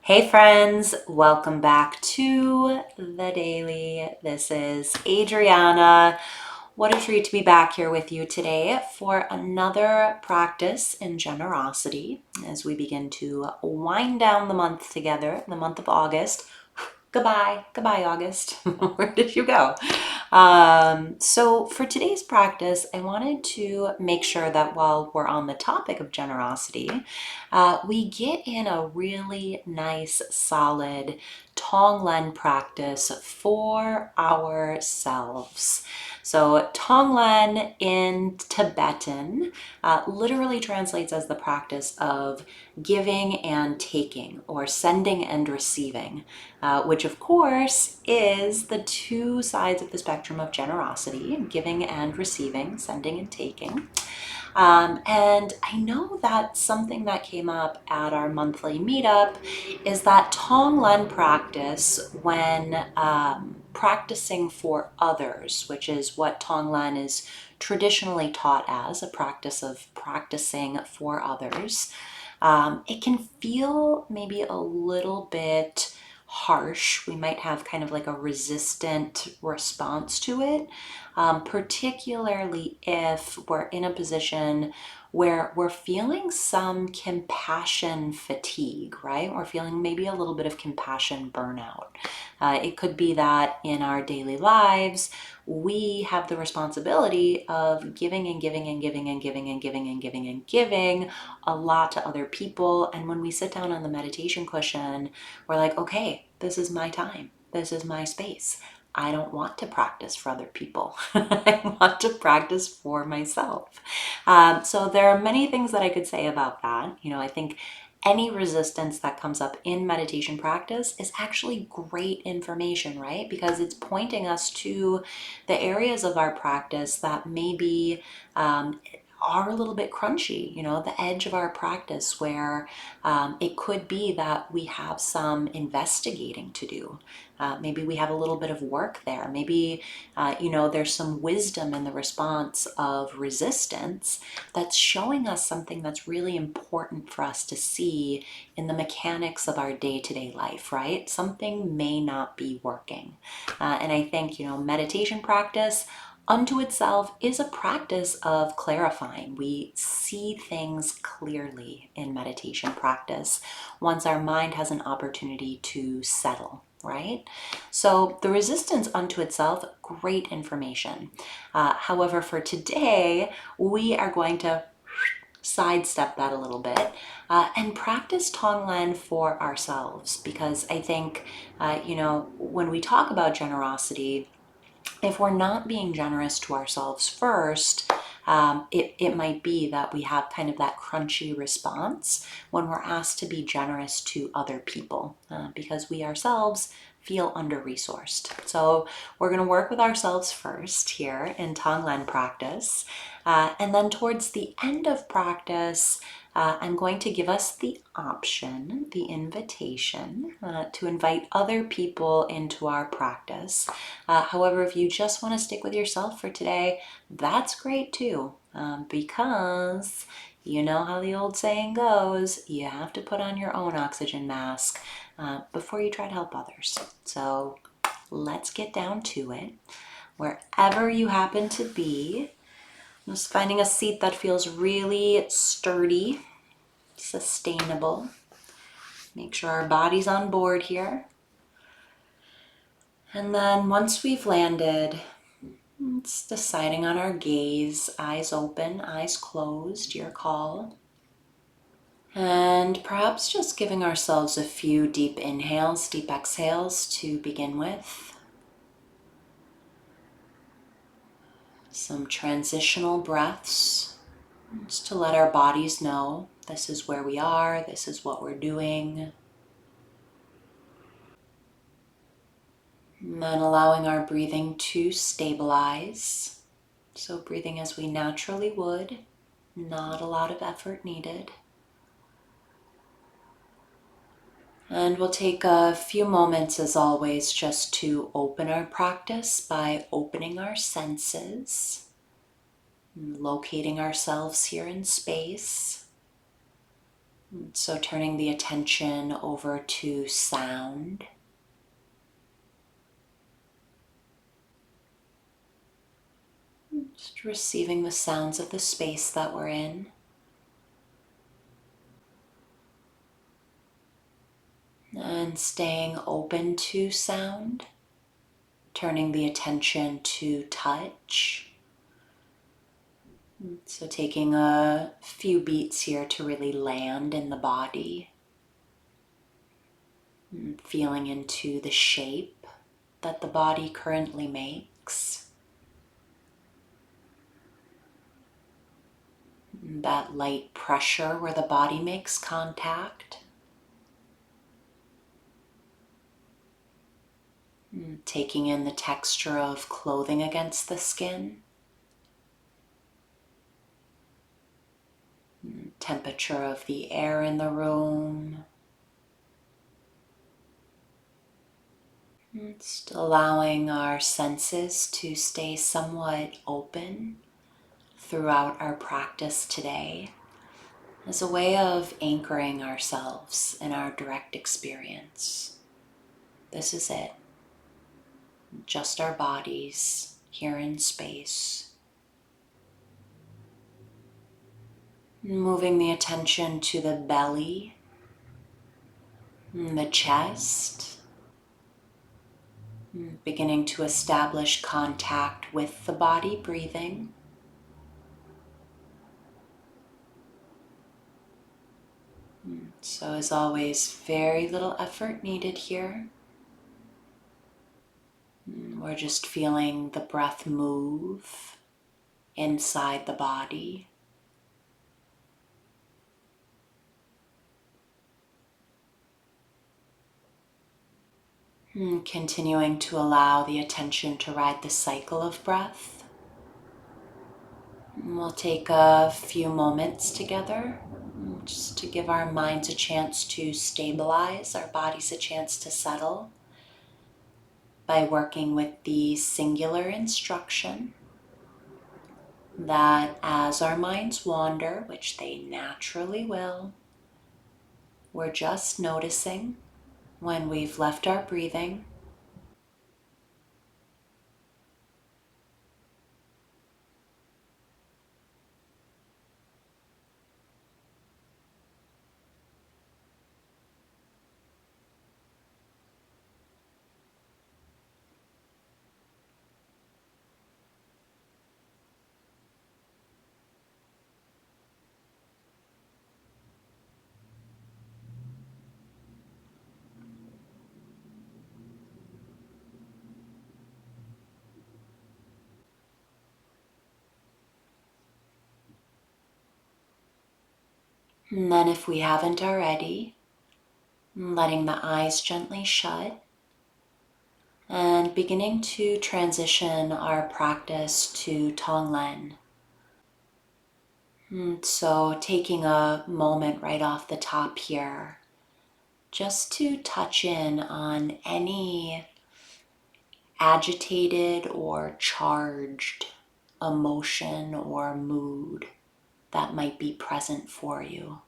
Hey friends, welcome back to The Daily. This is Adriana. What a treat to be back here with you today for another practice in generosity as we begin to wind down the month together, the month of August. Goodbye, August. Where did you go? So for today's practice, I wanted to make sure that while we're on the topic of generosity, we get in a really nice, solid Tonglen practice for ourselves. So Tonglen in Tibetan literally translates as the practice of giving and taking, or sending and receiving, which of course is the two sides of the spectrum of generosity: giving and receiving, sending and taking. And I know that something that came up at our monthly meetup is that Tonglen practice when practicing for others, which is what Tonglen is traditionally taught as, a practice of practicing for others. It can feel maybe a little bit harsh. We might have kind of like a resistant response to it, particularly if we're in a position where we're feeling some compassion fatigue, right? We're feeling maybe a little bit of compassion burnout. It could be that in our daily lives, we have the responsibility of giving and giving and giving and giving and giving and giving and giving a lot to other people. And when we sit down on the meditation cushion, we're like, okay, this is my time. This is my space. I don't want to practice for other people. I want to practice for myself. So there are many things that I could say about that. I think any resistance that comes up in meditation practice is actually great information, right? Because it's pointing us to the areas of our practice that maybe are a little bit crunchy, the edge of our practice where it could be that we have some investigating to do. Maybe we have a little bit of work there. Maybe, there's some wisdom in the response of resistance that's showing us something that's really important for us to see in the mechanics of our day-to-day life, right? Something may not be working. And I think, meditation practice unto itself is a practice of clarifying. We see things clearly in meditation practice once our mind has an opportunity to settle, right? So the resistance unto itself, great information. However, for today, we are going to sidestep that a little bit and practice Tonglen for ourselves, because I think, when we talk about generosity, if we're not being generous to ourselves first, it might be that we have kind of that crunchy response when we're asked to be generous to other people, because we ourselves feel under-resourced. So we're going to work with ourselves first here in Tonglen practice. And then towards the end of practice, I'm going to give us the option, the invitation, to invite other people into our practice. However, if you just want to stick with yourself for today, that's great too, because you know how the old saying goes, you have to put on your own oxygen mask before you try to help others. So let's get down to it. Wherever you happen to be, just finding a seat that feels really sturdy, sustainable. Make sure our body's on board here. And then once we've landed, it's deciding on our gaze, eyes open, eyes closed, your call. And perhaps just giving ourselves a few deep inhales, deep exhales to begin with. Some transitional breaths, just to let our bodies know this is where we are, this is what we're doing. And then allowing our breathing to stabilize. So breathing as we naturally would, not a lot of effort needed. And we'll take a few moments, as always, just to open our practice by opening our senses, locating ourselves here in space. So turning the attention over to sound. Just receiving the sounds of the space that we're in. And staying open to sound. Turning the attention to touch. So taking a few beats here to really land in the body. Feeling into the shape that the body currently makes. That light pressure where the body makes contact. Taking in the texture of clothing against the skin. Temperature of the air in the room. Just allowing our senses to stay somewhat open throughout our practice today as a way of anchoring ourselves in our direct experience. This is it. Just our bodies here in space. Moving the attention to the belly, the chest, beginning to establish contact with the body, breathing. So as always, very little effort needed here. We're just feeling the breath move inside the body. Continuing to allow the attention to ride the cycle of breath. We'll take a few moments together just to give our minds a chance to stabilize, our bodies a chance to settle by working with the singular instruction that as our minds wander, which they naturally will, we're just noticing when we've left our breathing. And then if we haven't already, letting the eyes gently shut and beginning to transition our practice to Tonglen. So taking a moment right off the top here, just to touch in on any agitated or charged emotion or mood that might be present for you.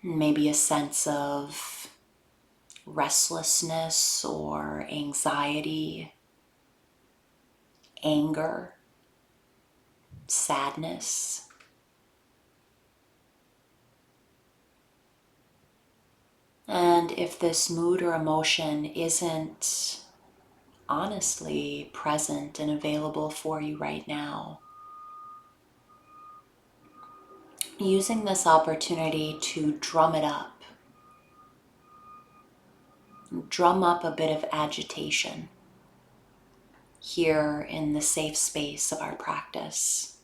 Maybe a sense of restlessness or anxiety, anger, sadness. And if this mood or emotion isn't honestly present and available for you right now, using this opportunity to drum it up, drum up a bit of agitation here in the safe space of our practice.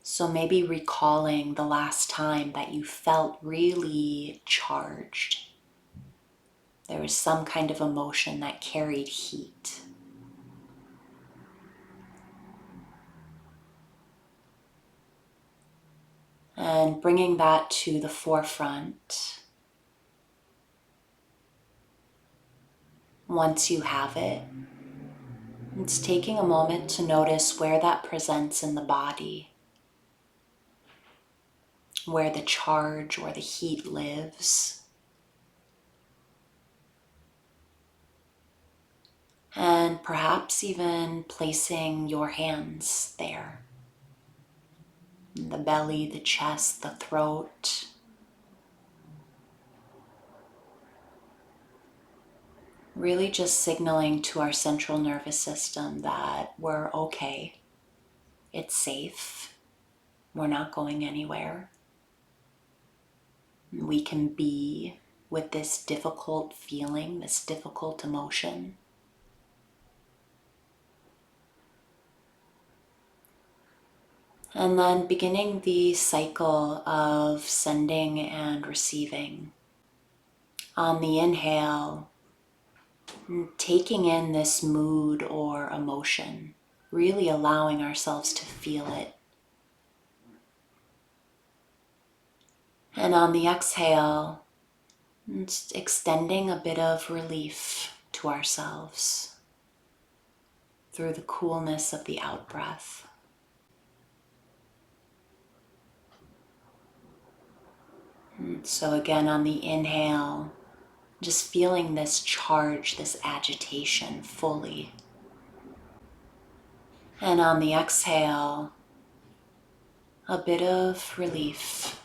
So maybe recalling the last time that you felt really charged. There was some kind of emotion that carried heat. And bringing that to the forefront. Once you have it, it's taking a moment to notice where that presents in the body. where the charge or the heat lives. And perhaps even placing your hands there. The belly, the chest, the throat. Really just signaling to our central nervous system that we're okay, it's safe, we're not going anywhere. We can be with this difficult feeling, this difficult emotion. And then beginning the cycle of sending and receiving. On the inhale, taking in this mood or emotion, really allowing ourselves to feel it. And on the exhale, just extending a bit of relief to ourselves through the coolness of the out-breath. And so again, on the inhale, just feeling this charge, this agitation fully. And on the exhale, a bit of relief.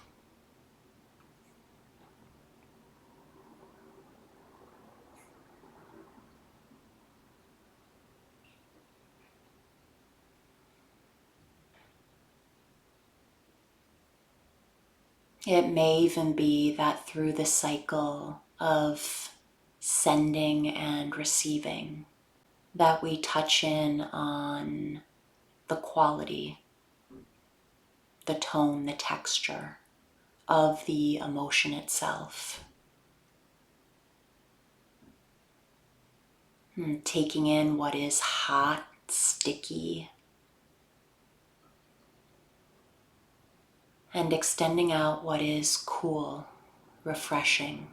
It may even be that through the cycle of sending and receiving, that we touch in on the quality, the tone, the texture of the emotion itself. Taking in what is hot, sticky, and extending out what is cool, refreshing.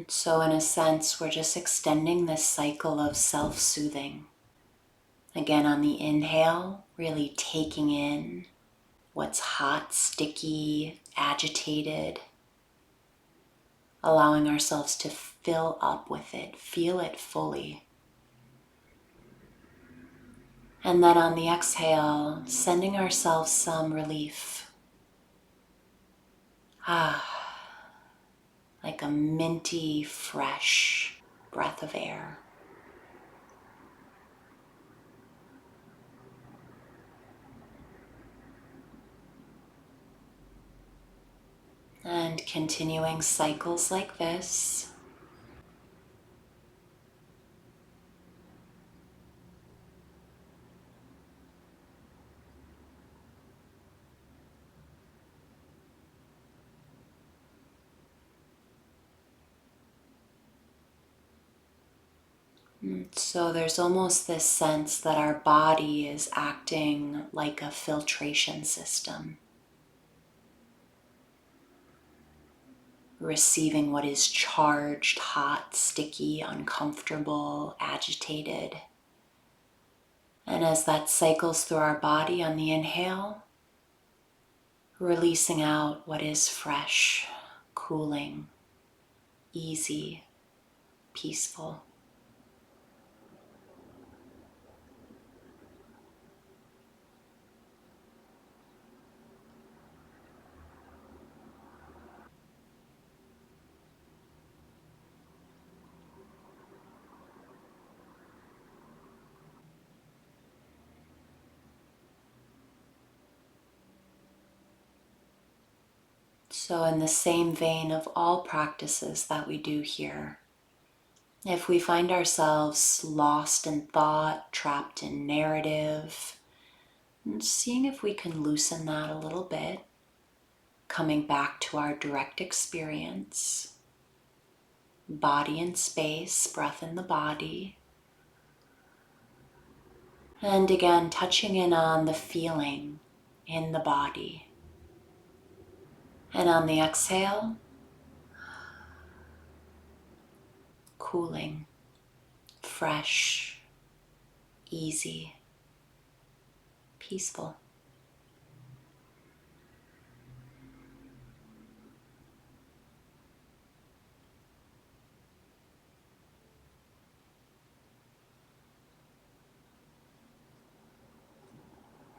So in a sense, we're just extending this cycle of self-soothing. Again, on the inhale, really taking in what's hot, sticky, agitated, allowing ourselves to fill up with it, feel it fully. And then on the exhale, sending ourselves some relief. Like a minty, fresh breath of air. And continuing cycles like this. So there's almost this sense that our body is acting like a filtration system, receiving what is charged, hot, sticky, uncomfortable, agitated. And as that cycles through our body on the inhale, releasing out what is fresh, cooling, easy, peaceful. So in the same vein of all practices that we do here, if we find ourselves lost in thought, trapped in narrative, and seeing if we can loosen that a little bit, coming back to our direct experience, body in space, breath in the body. And again, touching in on the feeling in the body. And on the exhale, cooling, fresh, easy, peaceful.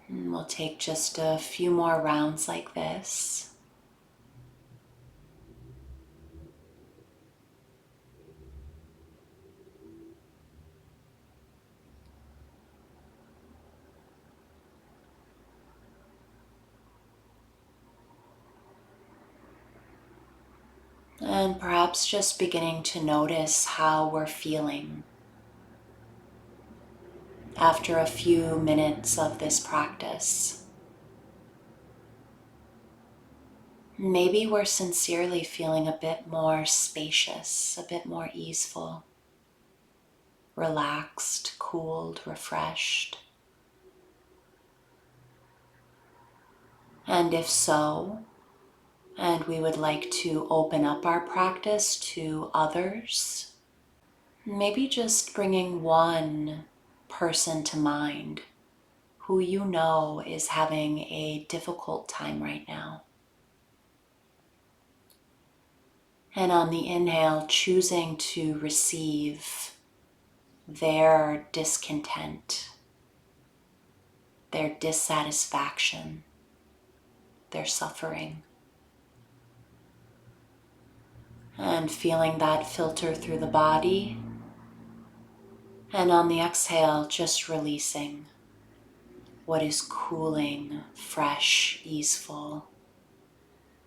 And we'll take just a few more rounds like this. And perhaps just beginning to notice how we're feeling after a few minutes of this practice. Maybe we're sincerely feeling a bit more spacious, a bit more easeful, relaxed, cooled, refreshed. And if so, and we would like to open up our practice to others, maybe just bringing one person to mind who you know is having a difficult time right now. And on the inhale, choosing to receive their discontent, their dissatisfaction, their suffering. And feeling that filter through the body. And on the exhale, just releasing what is cooling, fresh, easeful,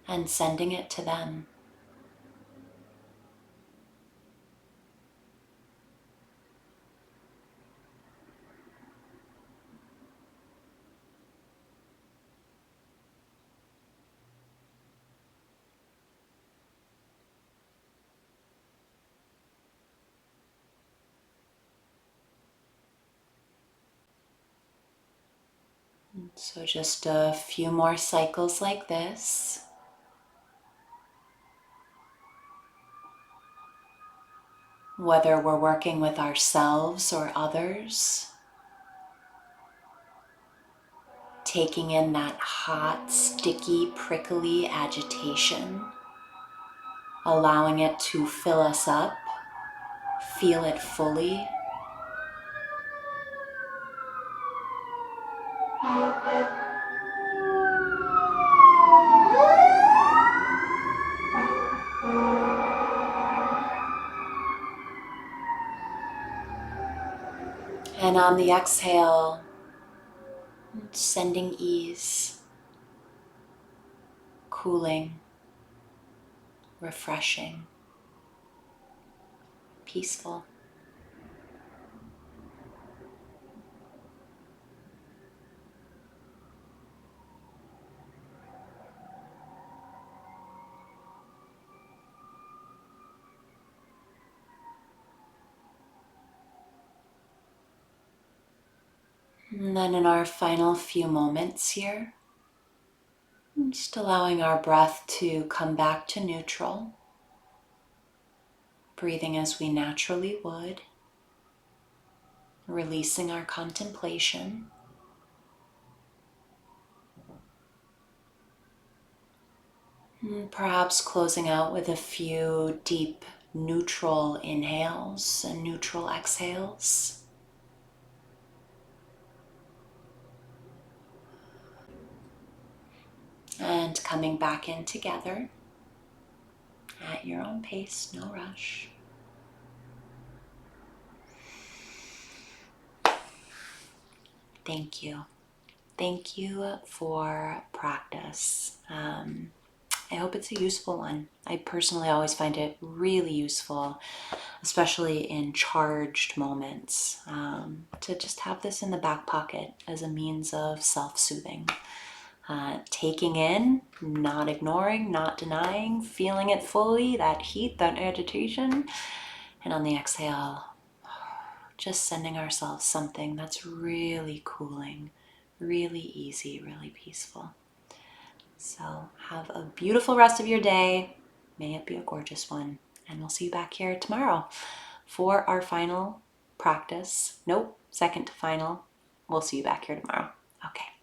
and sending it to them. So just a few more cycles like this. Whether we're working with ourselves or others, taking in that hot, sticky, prickly agitation, allowing it to fill us up, feel it fully. And on the exhale, sending ease, cooling, refreshing, peaceful. And then in our final few moments here, just allowing our breath to come back to neutral, breathing as we naturally would, releasing our contemplation. And perhaps closing out with a few deep neutral inhales and neutral exhales. And coming back in together at your own pace, no rush. Thank you. Thank you for practice. I hope it's a useful one. I personally always find it really useful, especially in charged moments, to just have this in the back pocket as a means of self-soothing. Taking in, not ignoring, not denying, feeling it fully, that heat, that agitation. And on the exhale, just sending ourselves something that's really cooling, really easy, really peaceful. So have a beautiful rest of your day. May it be a gorgeous one. And we'll see you back here tomorrow for our final practice. Nope, second to final. We'll see you back here tomorrow. Okay.